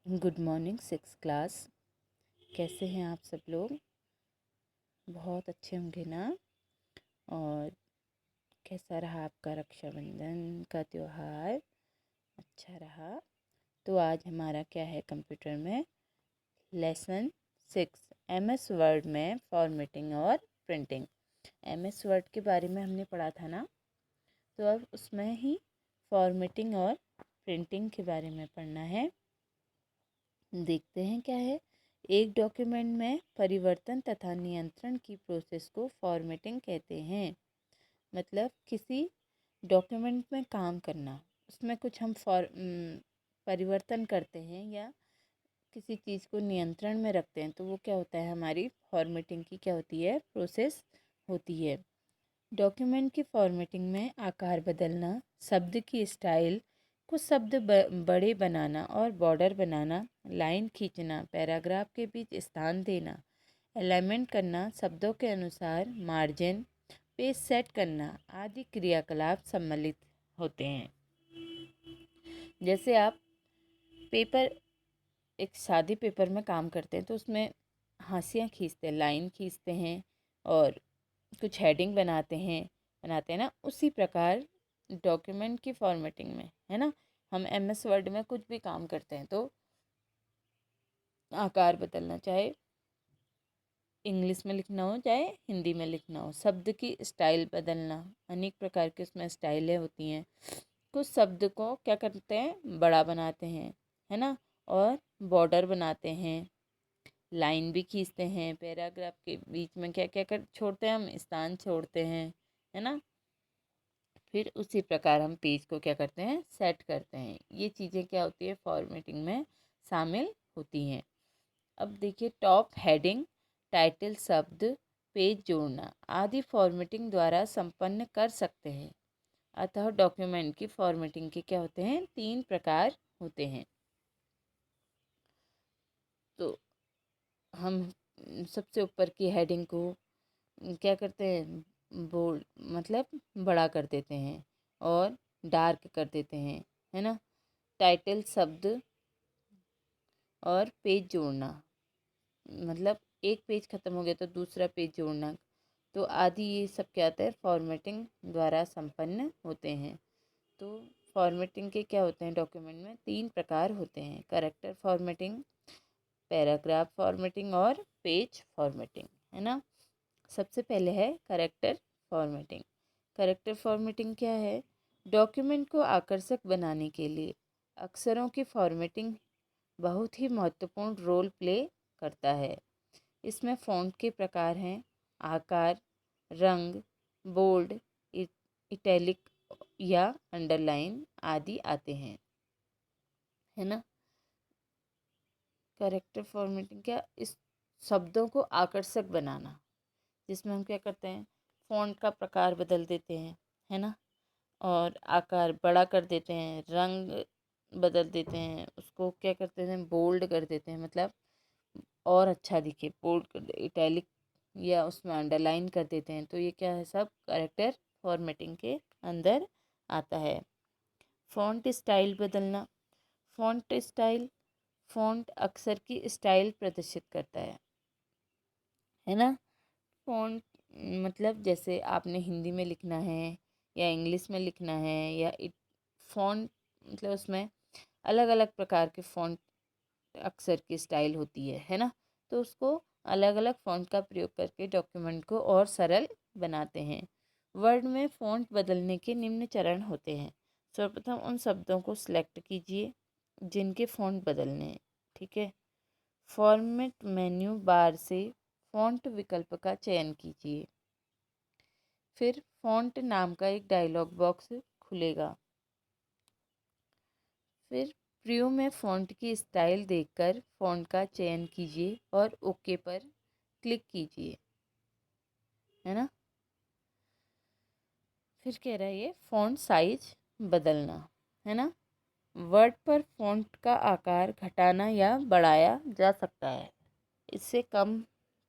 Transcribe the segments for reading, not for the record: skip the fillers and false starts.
Good morning six class. कैसे हैं आप सब लोग? बहुत अच्छे होंगे ना। और कैसा रहा आपका रक्षाबंधन का त्योहार? अच्छा रहा। तो आज हमारा क्या है कंप्यूटर में? लेसन 6 MS वर्ड में फॉर्मेटिंग और प्रिंटिंग। MS वर्ड के बारे में हमने पढ़ा था ना, तो अब उसमें ही फॉर्मेटिंग और प्रिंटिंग के बारे में पढ़ना है। देखते हैं क्या है। एक डॉक्यूमेंट में परिवर्तन तथा नियंत्रण की प्रोसेस को फॉर्मेटिंग कहते हैं। मतलब किसी डॉक्यूमेंट में काम करना, उसमें कुछ हम परिवर्तन करते हैं या किसी चीज़ को नियंत्रण में रखते हैं, तो वो क्या होता है, हमारी फॉर्मेटिंग की क्या होती है, प्रोसेस होती है। डॉक्यूमेंट की फॉर्मेटिंग में आकार बदलना, शब्द की स्टाइल, कुछ शब्द बड़े बनाना और बॉर्डर बनाना, लाइन खींचना, पैराग्राफ के बीच स्थान देना, अलाइनमेंट करना, शब्दों के अनुसार मार्जिन, पेज सेट करना आदि क्रियाकलाप सम्मिलित होते हैं। जैसे आप पेपर, एक सादे पेपर में काम करते हैं तो उसमें हाशियाँ खींचते हैं, लाइन खींचते हैं और कुछ हेडिंग बनाते हैं ना, उसी प्रकार डॉक्यूमेंट की फॉर्मेटिंग में है ना, हम MS वर्ड में कुछ भी काम करते हैं तो आकार बदलना, चाहे इंग्लिश में लिखना हो चाहे हिंदी में लिखना हो, शब्द की स्टाइल बदलना, अनेक प्रकार की उसमें स्टाइलें होती हैं। कुछ शब्द को क्या करते हैं, बड़ा बनाते हैं, है ना, और बॉर्डर बनाते हैं, लाइन भी खींचते हैं, पैराग्राफ के बीच में क्या क्या कर छोड़ते हैं, हम स्थान छोड़ते हैं, है ना। फिर उसी प्रकार हम पेज को क्या करते हैं, सेट करते हैं। ये चीज़ें क्या होती है, फॉर्मेटिंग में शामिल होती हैं। अब देखिए, टॉप हेडिंग, टाइटल, शब्द, पेज जोड़ना आदि फॉर्मेटिंग द्वारा संपन्न कर सकते हैं। अतः डॉक्यूमेंट की फॉर्मेटिंग के क्या होते हैं, 3 प्रकार होते हैं। तो हम सबसे ऊपर की हेडिंग को क्या करते हैं, बोल्ड मतलब बड़ा कर देते हैं और डार्क कर देते हैं, है ना। टाइटल, शब्द और पेज जोड़ना, मतलब एक पेज ख़त्म हो गया तो दूसरा पेज जोड़ना, तो आदि ये सब क्या आता है, फॉर्मेटिंग द्वारा संपन्न होते हैं। तो फॉर्मेटिंग के क्या होते हैं, डॉक्यूमेंट में 3 प्रकार होते हैं, कैरेक्टर फॉर्मेटिंग, पैराग्राफ फॉर्मेटिंग और पेज फॉर्मेटिंग, है ना। सबसे पहले है कैरेक्टर फॉर्मेटिंग। कैरेक्टर फॉर्मेटिंग क्या है, डॉक्यूमेंट को आकर्षक बनाने के लिए अक्षरों की फॉर्मेटिंग बहुत ही महत्वपूर्ण रोल प्ले करता है। इसमें फ़ॉन्ट के प्रकार हैं, आकार, रंग, बोल्ड, इटैलिक या अंडरलाइन आदि आते हैं, है ना। कैरेक्टर फॉर्मेटिंग क्या, इस शब्दों को आकर्षक बनाना, जिसमें हम क्या करते हैं, फ़ॉन्ट का प्रकार बदल देते हैं, है ना, और आकार बड़ा कर देते हैं, रंग बदल देते हैं, उसको क्या करते हैं, बोल्ड कर देते हैं, मतलब और अच्छा दिखे, बोल्ड कर दे, इटैलिक या उसमें अंडरलाइन कर देते हैं। तो ये क्या है, सब कैरेक्टर फॉर्मेटिंग के अंदर आता है। फ़ॉन्ट स्टाइल बदलना, फ़ॉन्ट स्टाइल, फ़ॉन्ट अक्षर की स्टाइल प्रदर्शित करता है ना। फ़ॉन्ट मतलब जैसे आपने हिंदी में लिखना है या इंग्लिश में लिखना है या फ़ॉन्ट, मतलब उसमें अलग अलग प्रकार के फ़ॉन्ट अक्षर की स्टाइल होती है ना। तो उसको अलग अलग फ़ॉन्ट का प्रयोग करके डॉक्यूमेंट को और सरल बनाते हैं। वर्ड में फ़ॉन्ट बदलने के निम्न चरण होते हैं। सर्वप्रथम उन शब्दों को सिलेक्ट कीजिए जिनके फ़ॉन्ट बदलने हैं, ठीक है। फॉर्मेट मेन्यू बार से फ़ॉन्ट विकल्प का चयन कीजिए। फिर फ़ॉन्ट नाम का एक डायलॉग बॉक्स खुलेगा। फिर प्रीव्यू में फ़ॉन्ट की स्टाइल देखकर फ़ॉन्ट का चयन कीजिए और ओके पर क्लिक कीजिए, है ना। फिर कह रहा है ये फ़ॉन्ट साइज बदलना, है ना। वर्ड पर फ़ॉन्ट का आकार घटाना या बढ़ाया जा सकता है। इससे कम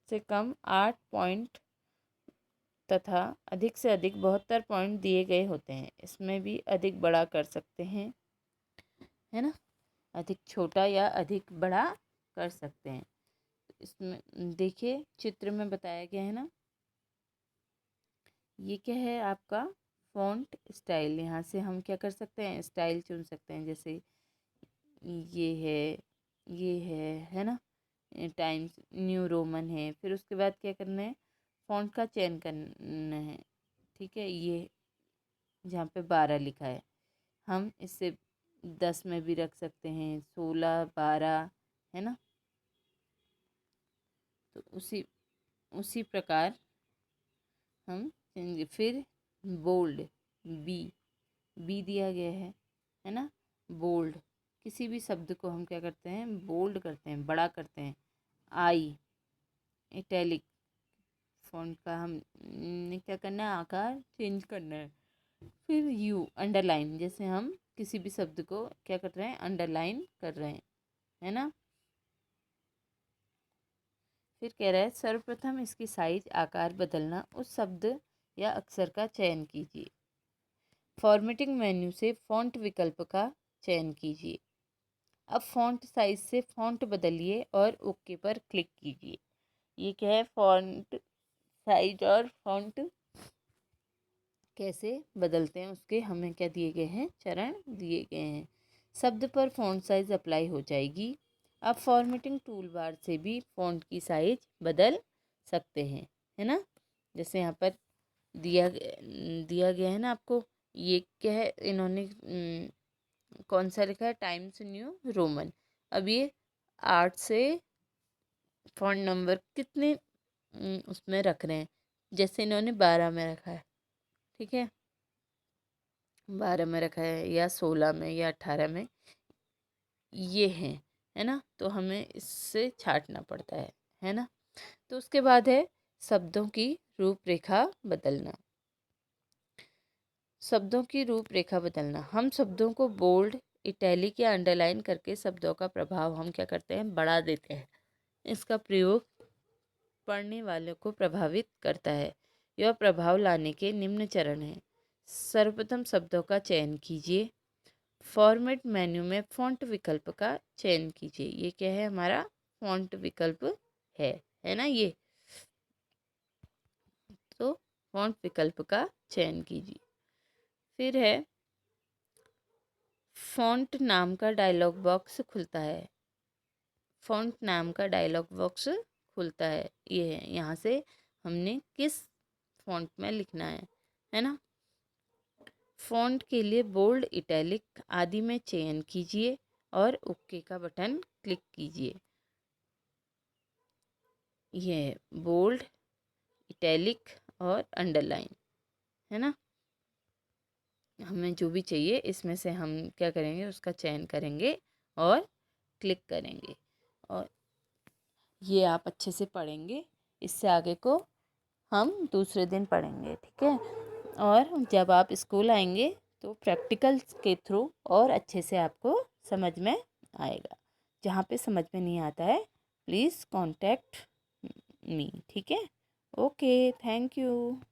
से कम 8 पॉइंट तथा अधिक से अधिक 72 पॉइंट दिए गए होते हैं। इसमें भी अधिक बड़ा कर सकते हैं, है ना। अधिक छोटा या अधिक बड़ा कर सकते हैं। इसमें देखिए चित्र में बताया गया है ना, ये क्या है आपका फ़ॉन्ट स्टाइल। यहाँ से हम क्या कर सकते हैं, स्टाइल चुन सकते हैं। जैसे ये है, ये है ना, टाइम्स न्यू रोमन है। फिर उसके बाद क्या करना है, फ़ॉन्ट का चयन करना है। ठीक है, ये जहाँ पे 12 लिखा है, हम इससे 10 में भी रख सकते हैं, 16, 12, है ना। तो उसी उसी प्रकार हम चेंज। फिर बोल्ड, बी बी दिया गया है ना। बोल्ड, किसी भी शब्द को हम क्या करते हैं, बोल्ड करते हैं, बड़ा करते हैं। आई, इटैलिक, फ़ॉन्ट का हम ने क्या करना है, आकार चेंज करना है। फिर यू, अंडरलाइन, जैसे हम किसी भी शब्द को क्या कर रहे हैं, अंडरलाइन कर रहे हैं, है ना। फिर कह रहा है सर्वप्रथम इसकी साइज आकार बदलना, उस शब्द या अक्षर का चयन कीजिए। फॉर्मेटिंग मेन्यू से फ़ॉन्ट विकल्प का चयन कीजिए। अब फ़ॉन्ट साइज से फ़ॉन्ट बदलिए और ओके पर क्लिक कीजिए। ये क्या है, फ़ॉन्ट साइज और फ़ॉन्ट कैसे बदलते हैं उसके हमें क्या दिए गए हैं, चरण दिए गए हैं। शब्द पर फ़ॉन्ट साइज अप्लाई हो जाएगी। अब फॉर्मेटिंग टूल बार से भी फ़ॉन्ट की साइज बदल सकते हैं, है ना। जैसे यहाँ पर दिया गया है ना आपको, ये क्या है, इन्होंने कौन सा लिखा है, टाइम्स न्यू रोमन। अब ये 8 से फ़ॉन्ट नंबर कितने उसमें रख रहे हैं, जैसे इन्होंने 12 में रखा है, ठीक है, 12 में रखा है या 16 में या 18 में, ये हैं, है ना। तो हमें इससे छांटना पड़ता है ना। तो उसके बाद है शब्दों की रूपरेखा बदलना। शब्दों की रूपरेखा बदलना, हम शब्दों को बोल्ड, इटैलिक या अंडरलाइन करके शब्दों का प्रभाव हम क्या करते हैं, बढ़ा देते हैं। इसका प्रयोग पढ़ने वालों को प्रभावित करता है। यह प्रभाव लाने के निम्न चरण हैं। सर्वप्रथम शब्दों का चयन कीजिए। फॉर्मेट मेन्यू में फ़ॉन्ट विकल्प का चयन कीजिए। ये क्या है, हमारा फ़ॉन्ट विकल्प है ना ये। तो फ़ॉन्ट विकल्प का चयन कीजिए। फिर है फ़ॉन्ट नाम का डायलॉग बॉक्स खुलता है। फ़ॉन्ट नाम का डायलॉग बॉक्स खुलता है, ये है। यहाँ से हमने किस फ़ॉन्ट में लिखना है ना। फ़ॉन्ट के लिए बोल्ड, इटैलिक आदि में चयन कीजिए और ओके का बटन क्लिक कीजिए। ये है बोल्ड, इटैलिक और अंडरलाइन, है ना। हमें जो भी चाहिए इसमें से हम क्या करेंगे, उसका चयन करेंगे और क्लिक करेंगे। और ये आप अच्छे से पढ़ेंगे, इससे आगे को हम दूसरे दिन पढ़ेंगे, ठीक है। और जब आप स्कूल आएंगे तो प्रैक्टिकल के थ्रू और अच्छे से आपको समझ में आएगा। जहाँ पे समझ में नहीं आता है प्लीज़ कांटेक्ट मी, ठीक है। Okay, thank you.